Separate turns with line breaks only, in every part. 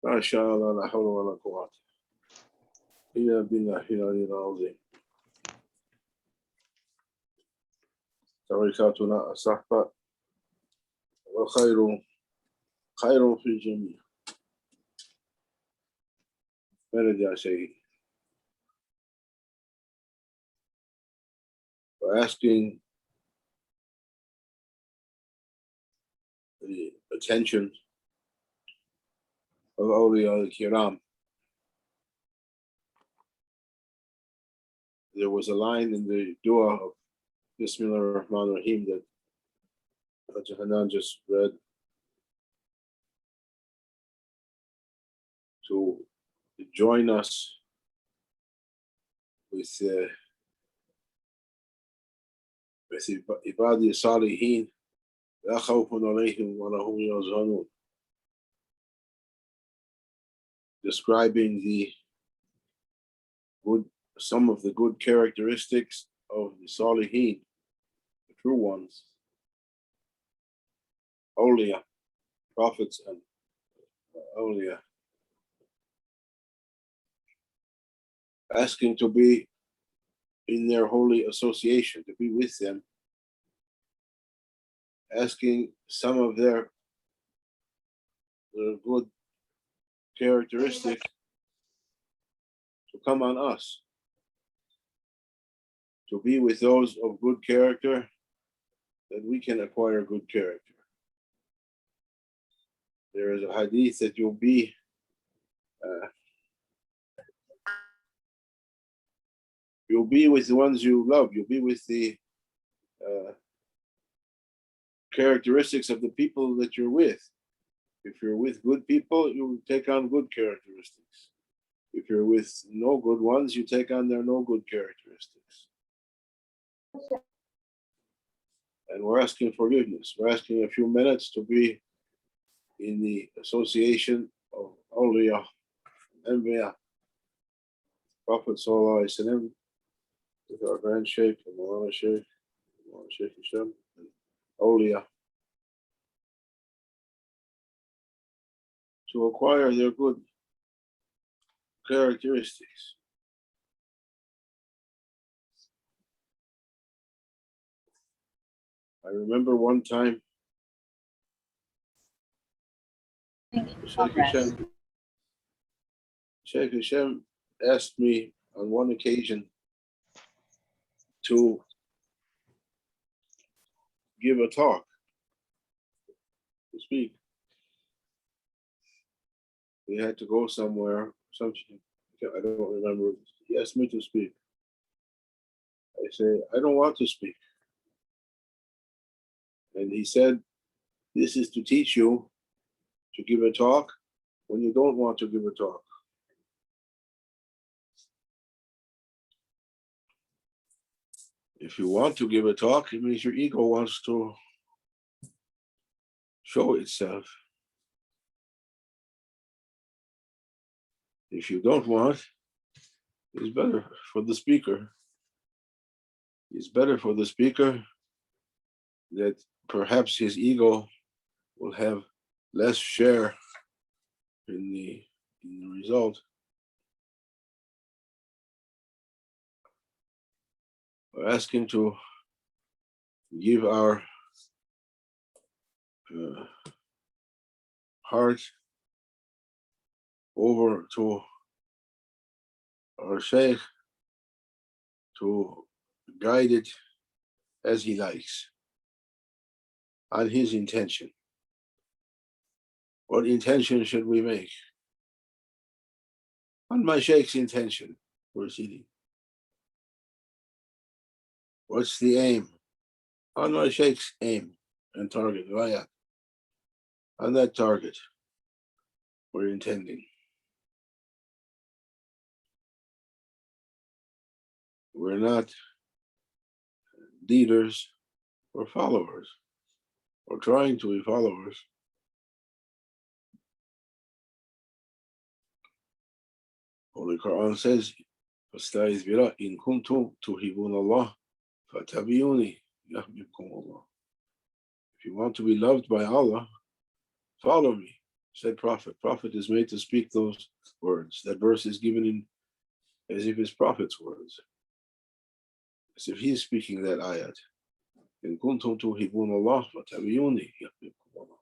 ما شاء الله لا حول ولا قوة إلا بالله العلي العظيم. تركاتنا الصحبة والخير خير في الجميع. مرد يا سيدي. For asking the attention of awliya al-kiram. There was a line in the dua of Bismillah ar-Rahman ar-Rahim that Haji Hanan just read, to join us with Ibadi Salihin, La khawfun alayhim wa lahum yahzanun, describing some of the good characteristics of the Salihin, the true ones, awliya, prophets and awliya, asking to be in their holy association, to be with them, asking some of their good characteristics to come on us, to be with those of good character, that we can acquire good character. There is a hadith that you'll be with the ones you love, you'll be with the characteristics of the people that you're with. If you're with good people, you take on good characteristics. If you're with no good ones, you take on their no good characteristics. And we're asking forgiveness. We're asking a few minutes to be in the association of awliya, anbiya, Prophet Sallallahu Alaihi Wasallam, with our Grand Shaykh, and Maulana Shaykh Hisham, and awliya, to acquire their good characteristics. I remember one time Shaykh Hisham asked me on one occasion to give a talk, to speak. We had to go somewhere, something, I don't remember. He asked me to speak. I said, I don't want to speak. And he said, this is to teach you to give a talk when you don't want to give a talk. If you want to give a talk, it means your ego wants to show itself. If you don't want, it's better for the speaker. It's better for the speaker that perhaps his ego will have less share in the result. We're asking to give our heart over to our Shaykh to guide it as he likes, on his intention. What intention should we make? On my Shaykh's intention, we're sitting. What's the aim? On my Shaykh's aim and target, Rayat. On that target, we're intending. We're not leaders or followers, or trying to be followers. Holy Quran says, فَاسْتَعِذْ بِاللَّهِ إِن كُنتُمْ تُحِبُّونَ اللَّهَ فَاتَّبِعُونِي يَحْبِبْكُمُ اللَّهُ. If you want to be loved by Allah, follow me, Said Prophet. Prophet is made to speak those words. That verse is given in as if it's Prophet's words. As if he is speaking that ayat. In kuntum tuhibbun Allah fattabi'uni yuhibbukum Allah.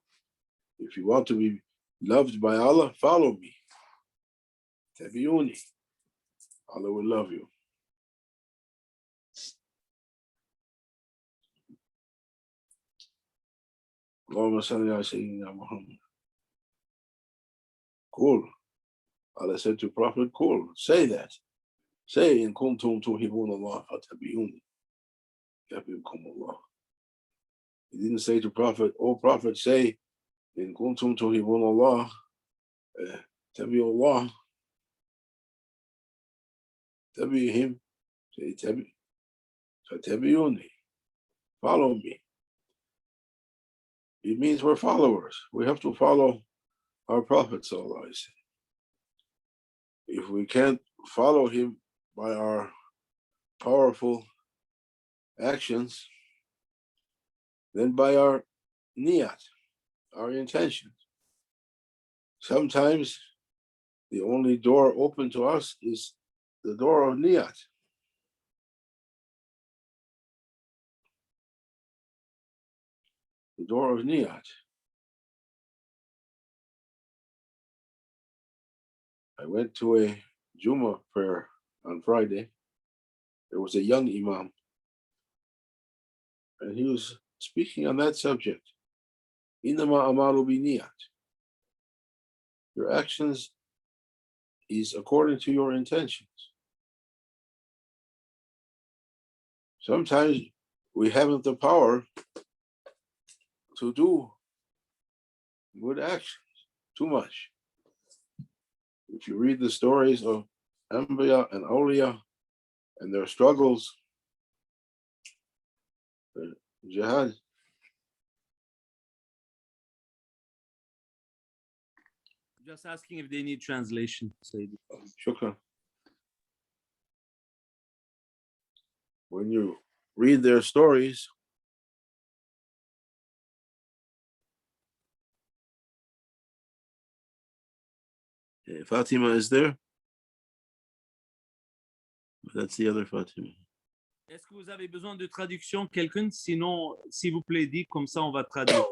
If you want to be loved by Allah, follow me. Tabi'uni. Allah will love you. Allahumma salli ala Sayyidina Muhammad. Cool. Allah said to Prophet, cool, say that. Say, in kuntum tuhibbun Allah fattabi'uni yuhibbukum Allah. He didn't say to Prophet, oh Prophet, say, in kuntum tuhibbun Allah, tabi Allah, tabi him, say tabi, fattabi'uni, follow me. It means we're followers. We have to follow our Prophet sallallahu alaihi wasallam. If we can't follow him by our powerful actions, then by our niyat, our intentions. Sometimes the only door open to us is the door of niyat. The door of niyat. I went to a Jummah prayer on Friday. There was a young imam, and he was speaking on that subject. Innama amalu biniyat. Your actions is according to your intentions. Sometimes we haven't the power to do good actions too much. If you read the stories of Anbiya and Awliya and their struggles, jihad,
just asking if they need translation.
shukran. When you read their stories, Fatima is there. That's the other Fatima.
Est-ce que vous avez besoin de traduction, quelqu'un? Sinon, s'il vous plaît, dites, comme ça on va traduire.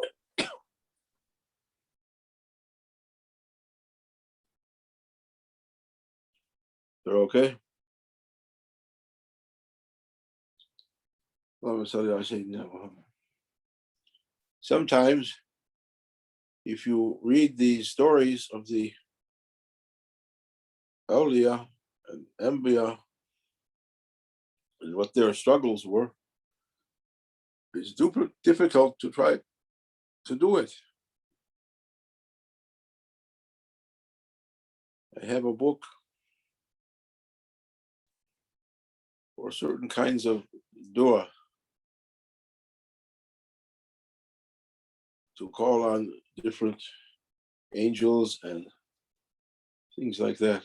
They're okay? Sometimes, if you read the stories of the Awliya and Anbiya and what their struggles were, it's difficult to try to do it. I have a book for certain kinds of dua to call on different angels and things like that.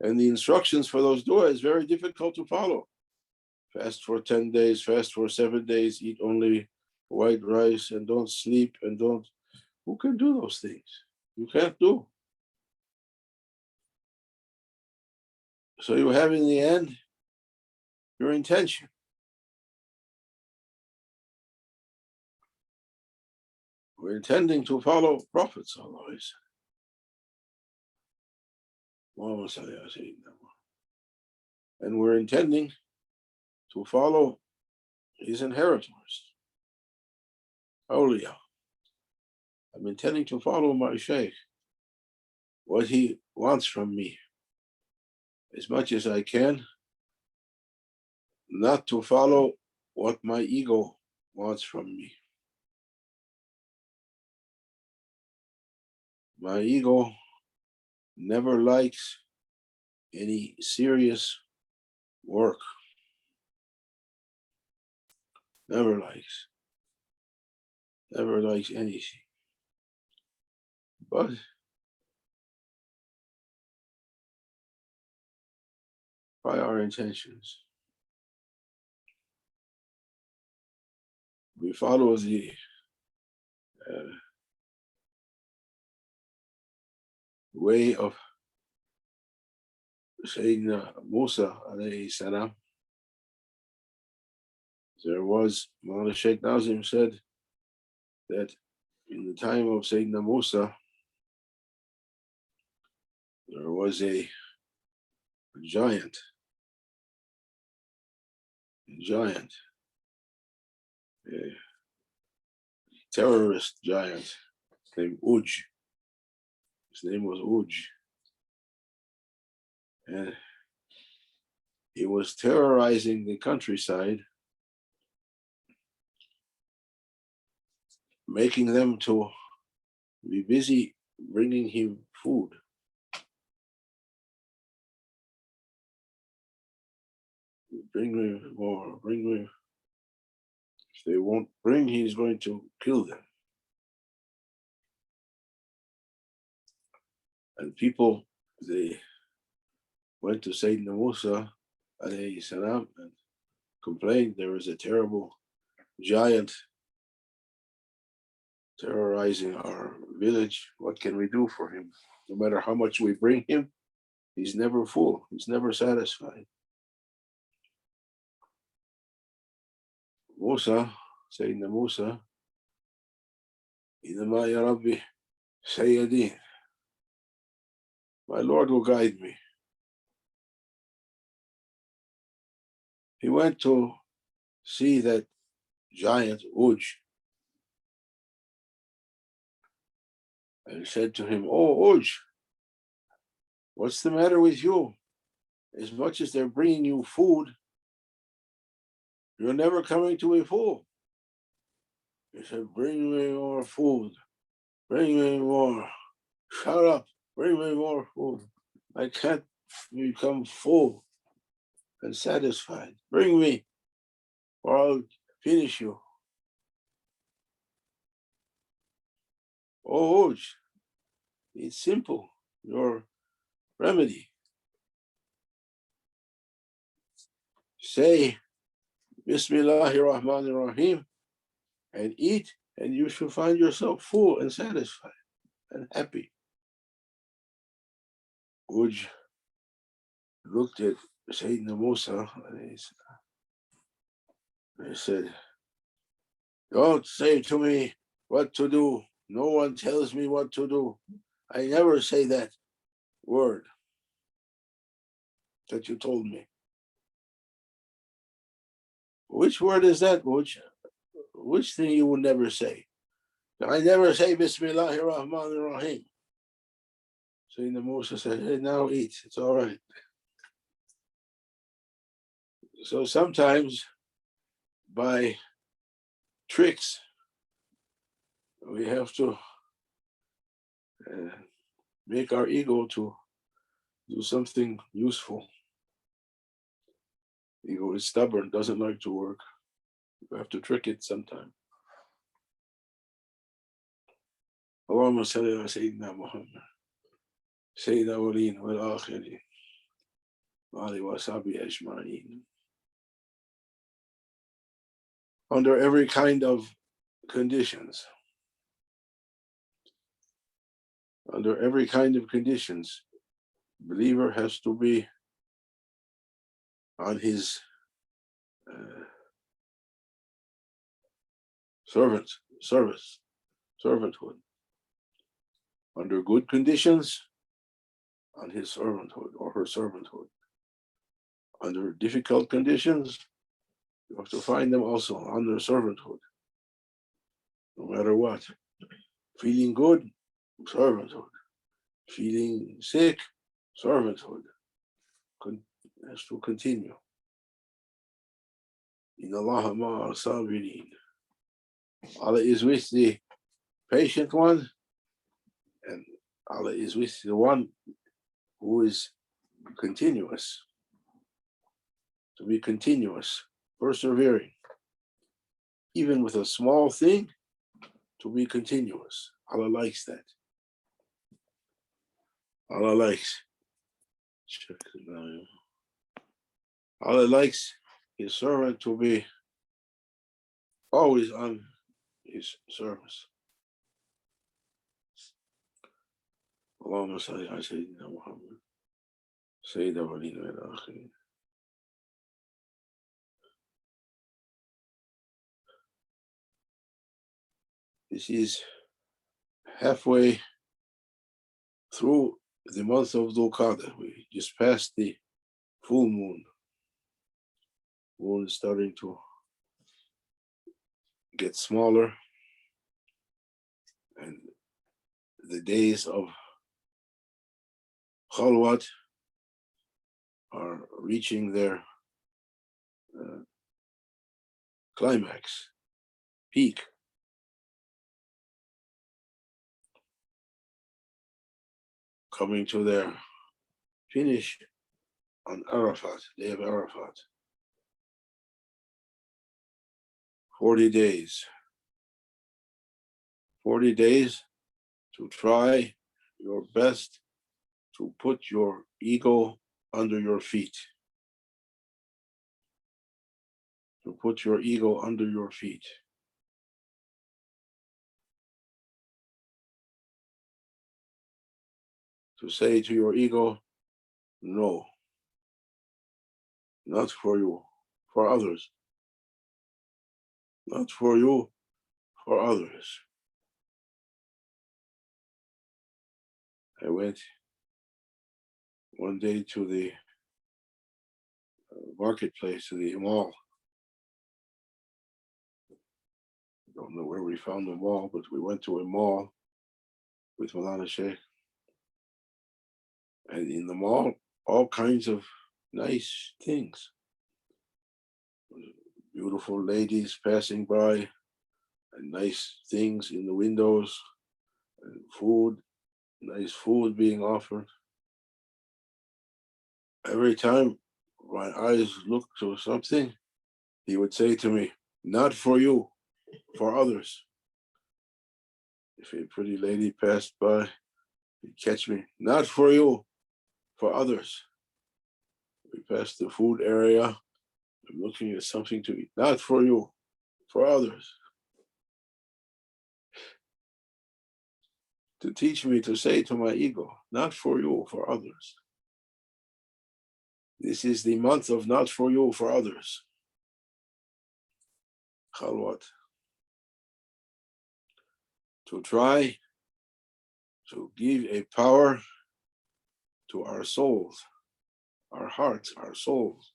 And the instructions for those dua is very difficult to follow. Fast for 10 days, fast for 7 days, eat only white rice and don't sleep and don't. Who can do those things? You can't do. So you have in the end your intention. We're intending to follow prophets always. And we're intending to follow his inheritors, awliya. I'm intending to follow my Shaykh, what he wants from me, as much as I can, not to follow what my ego wants from me. My ego never likes any serious work. Never likes anything. But by our intentions, we follow the way of Sayyidina Musa alayhi salam. There was, Mawlana Shaykh Nazim said that in the time of Sayyidina Musa, there was a giant, a terrorist giant named Uj. His name was Uj. And he was terrorizing the countryside, making them to be busy bringing him food. Bring me more, bring me. If they won't bring, he's going to kill them. And people, they went to Sayyidina Musa alayhi salam and complained there was a terrible giant terrorizing our village. What can we do for him? No matter how much we bring him, he's never full, he's never satisfied. Musa, Sayyidina Musa, Inama ya Rabbi Sayyidi, my Lord will guide me. He went to see that giant Uj and said to him, "Oh Uj, what's the matter with you? As much as they're bringing you food, you're never coming to be full." He said, "Bring me more food, bring me more. Shut up, bring me more food. I can't become full and satisfied. Bring me, or I'll finish you." Oh Uj, it's simple, your remedy. Say Bismillahir Rahmanir Rahim and eat, and you shall find yourself full and satisfied and happy. Uj looked at Sayyidina Musa and he said, "Don't say to me what to do. No one tells me what to do. I never say that word that you told me." Which word is that? Which thing you would never say? I never say Bismillahir Rahmanir Rahim. Sayyidina Musa said, "Hey, now eat, it's all right." So sometimes by tricks, we have to make our ego to do something useful. Ego is stubborn, doesn't like to work. You have to trick it sometime. Allahumma salli ala Sayyidina Muhammad, Sayyidina Awwalin wal Akhirin, wa alihi wa sahbihi ajma'in. Under every kind of conditions, believer has to be on his servanthood. Under good conditions, on his servanthood or her servanthood. Under difficult conditions, you have to find them also on their servanthood. No matter what. Feeling good, servanthood. Feeling sick, servanthood. Has to continue. In Allah ma'a sabirin. Allah is with the patient one, and Allah is with the one who is continuous. To be continuous, persevering, even with a small thing, to be continuous. Allah likes that. Allah likes his servant to be always on his service. اللهم صل على سيدنا محمد سيد الأولين والآخرين. This is halfway through the month of Dhul Qa'dah. We just passed the full moon. Moon is starting to get smaller, and the days of Khalwat are reaching their climax, peak. Coming to their finish on Arafat, day of Arafat. 40 days. 40 days to try your best to put your ego under your feet. To put your ego under your feet. To say to your ego, no, not for you, for others. Not for you, for others. I went one day to the marketplace, to the mall. I don't know where we found the mall, but we went to a mall with Malana Shaykh. And in the mall, all kinds of nice things. Beautiful ladies passing by, and nice things in the windows, and food, nice food being offered. Every time my eyes looked to something, he would say to me, not for you, for others. If a pretty lady passed by, he'd catch me, not for you, for others. We passed the food area, I'm looking at something to eat, not for you, for others. To teach me to say to my ego, not for you, for others. This is the month of not for you, for others. Khalwat. To try to give a power to our souls, our hearts, our souls.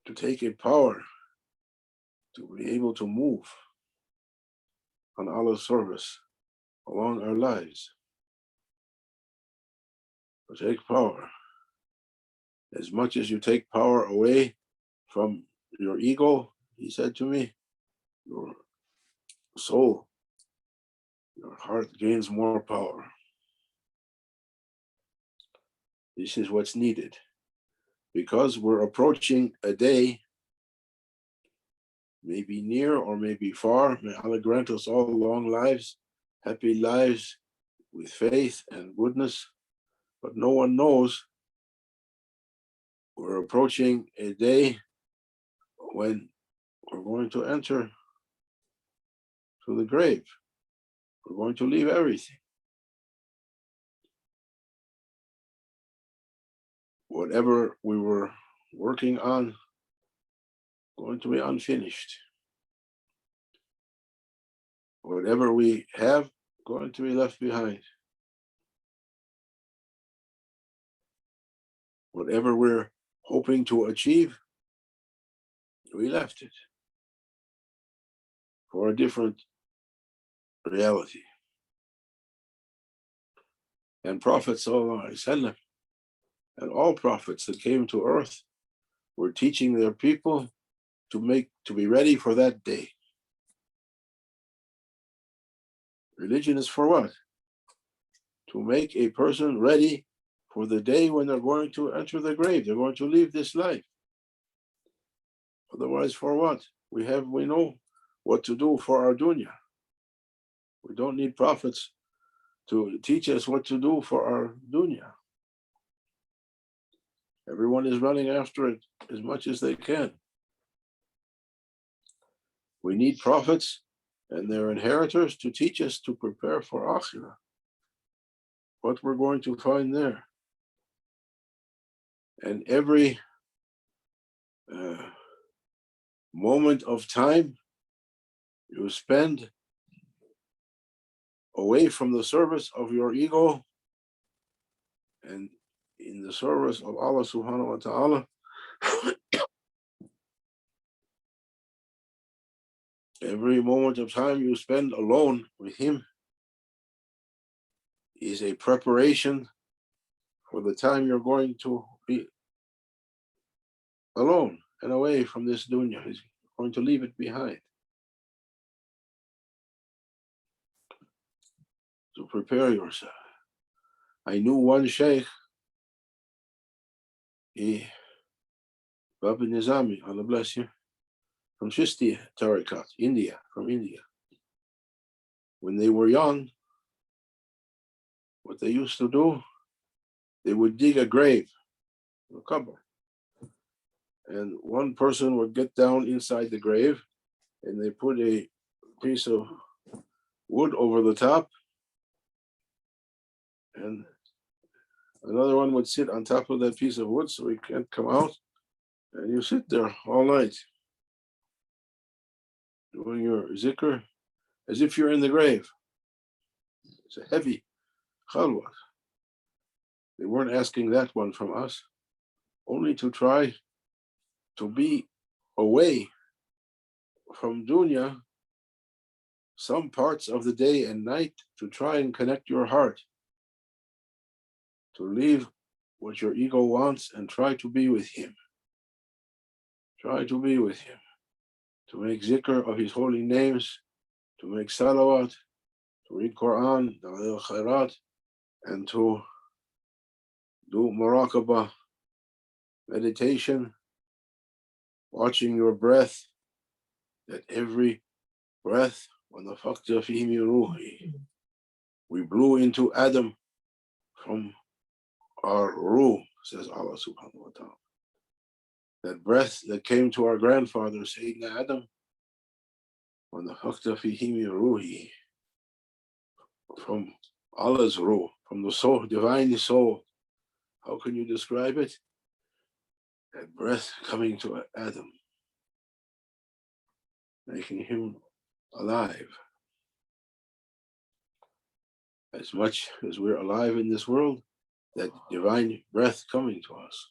To take a power to be able to move on Allah's service along our lives. To take power. As much as you take power away from your ego, he said to me, your soul, your heart gains more power. This is what's needed. Because we're approaching a day, maybe near or maybe far, may Allah grant us all long lives, happy lives with faith and goodness, but no one knows. We're approaching a day when we're going to enter to the grave. We're going to leave everything. Whatever we were working on, going to be unfinished. Whatever we have, going to be left behind. Whatever we're hoping to achieve, we left it for a different reality. And Prophet ﷺ and all prophets that came to earth were teaching their people to be ready for that day. Religion is for what? To make a person ready for the day when they're going to enter the grave. They're going to leave this life. Otherwise, for what? We know what to do for our dunya. We don't need prophets to teach us what to do for our dunya. Everyone is running after it as much as they can. We need prophets and their inheritors to teach us to prepare for akhirah. what we're going to find there. And every moment of time you spend away from the service of your ego and in the service of Allah subhanahu wa ta'ala, every moment of time you spend alone with Him is a preparation for the time you're going to be alone and away from this dunya. He's going to leave it behind. So prepare yourself. I knew one Shaykh, Baba Nizami, Allah bless you, from Shishti Tariqat, from India. When they were young, what they used to do, they would dig a grave, a qabr, and one person would get down inside the grave and they put a piece of wood over the top, and another one would sit on top of that piece of wood so he can't come out, and you sit there all night doing your zikr as if you're in the grave. It's a heavy khalwa. They weren't asking that one from us, only to try to be away from dunya some parts of the day and night, to try and connect your heart, to leave what your ego wants and try to be with Him. Try to be with Him, to make zikr of His holy names, to make salawat, to read Quran, Dalil Khairat, and to do muraqabah, meditation, watching your breath, that every breath, وَنَفَخْتَ فِيهِ مِنْ رُوحِي, we blew into Adam from our ruh, says Allah subhanahu wa ta'ala. That breath that came to our grandfather, Sayyidina Adam, وَنَفَخْتَ فِيهِ مِنْ رُوحِي, from Allah's ruh, from the soul, divine soul. How can you describe it? That breath coming to Adam, making him alive. As much as we're alive in this world, that divine breath coming to us.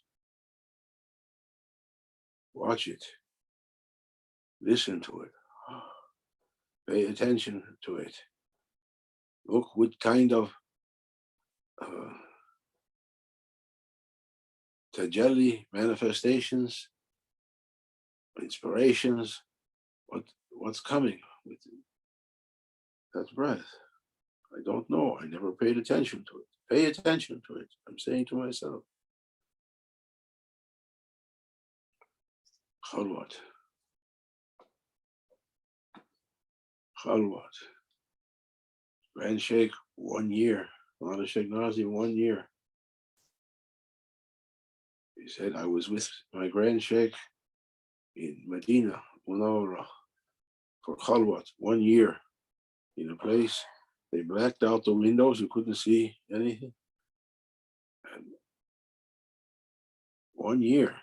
Watch it. Listen to it. Pay attention to it. Look what kind of tajalli, manifestations, inspirations, what's coming with that breath. I don't know. I never paid attention to it. Pay attention to it. I'm saying to myself. Khalwat. Khalwat. Grand Sheikh, 1 year. Mawlana Sheikh Nazim, 1 year. He said, I was with my Grand Sheikh in Medina, Munawwara, for Khalwat, 1 year, in a place. They blacked out the windows, you couldn't see anything. And 1 year.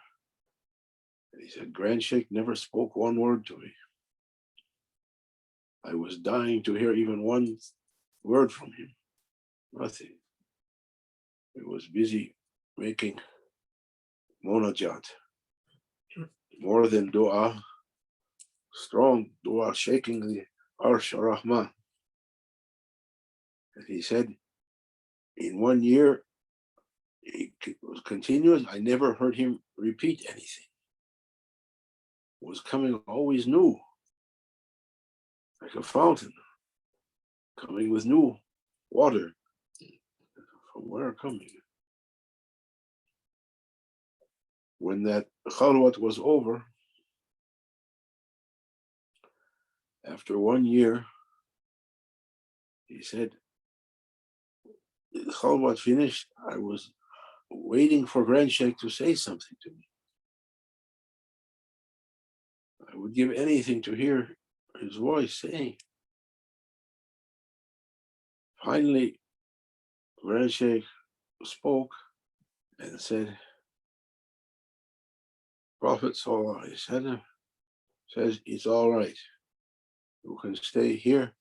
And he said, Grand Sheikh never spoke one word to me. I was dying to hear even one word from him. Nothing. He was busy making munajat. More than dua, strong dua, shaking the Arsh Rahman. And he said, in 1 year, it was continuous. I never heard him repeat anything. It was coming always new, like a fountain, coming with new water. From where coming? When that khalwat was over, after 1 year, he said, the khalwat finished. I was waiting for Grand Sheikh to say something to me. I would give anything to hear his voice saying. Finally, Grand Sheikh spoke and said, Prophet Sallallahu Alaihi Wasallam says it's all right. You can stay here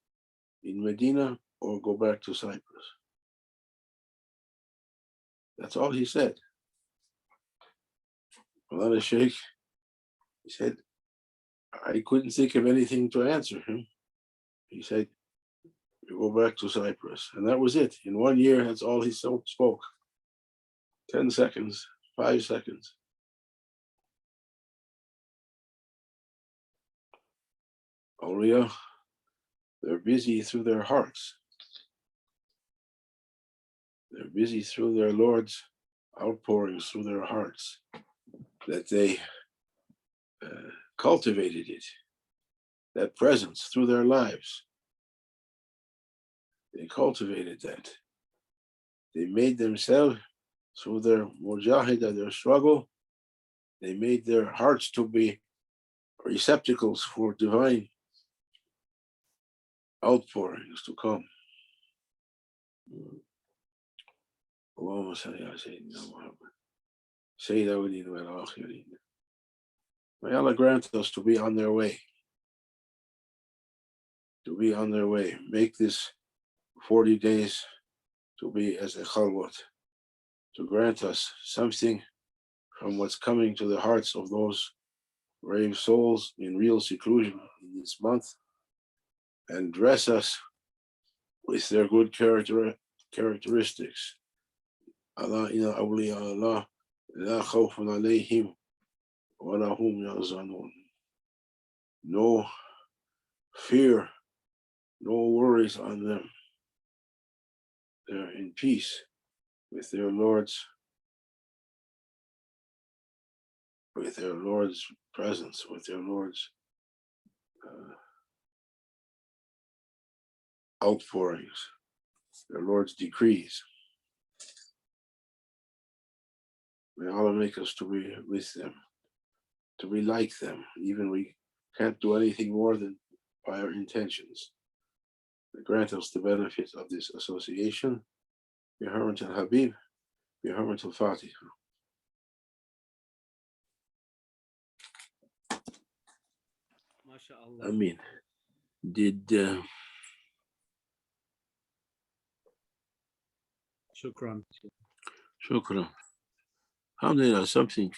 in Medina or go back to Cyprus. That's all he said. Another Sheikh, he said, I couldn't think of anything to answer him. He said, you go back to Cyprus. And that was it. In 1 year, that's all he spoke. 10 seconds, 5 seconds. Awliya, they're busy through their hearts. They're busy through their Lord's outpourings through their hearts, that they cultivated it, that presence through their lives. They cultivated that. They made themselves, through their mujahidah, their struggle, they made their hearts to be receptacles for divine outpourings to come. Allahumma salli ala Sayyidina Muhammad, Sayyid awwalin wal akhirin. May Allah grant us to be on their way. To be on their way. Make this 40 days to be as a khalwat, to grant us something from what's coming to the hearts of those brave souls in real seclusion in this month, and dress us with their good characteristics. Allah inna awliya Allah la khawfun alayhim wa la hum yahzanun. No fear, no worries on them. They're in peace with their Lord's presence, with their Lord's outpourings, their Lord's decrees. May Allah make us to be with them, to be like them, even we can't do anything more than by our intentions. May grant us the benefit of this association. Bi hurmat al-Habib, bi hurmat al-Fatiha.
MashaAllah.
Ameen. Did
Shukran.
Shukran. Alhamdulillah, something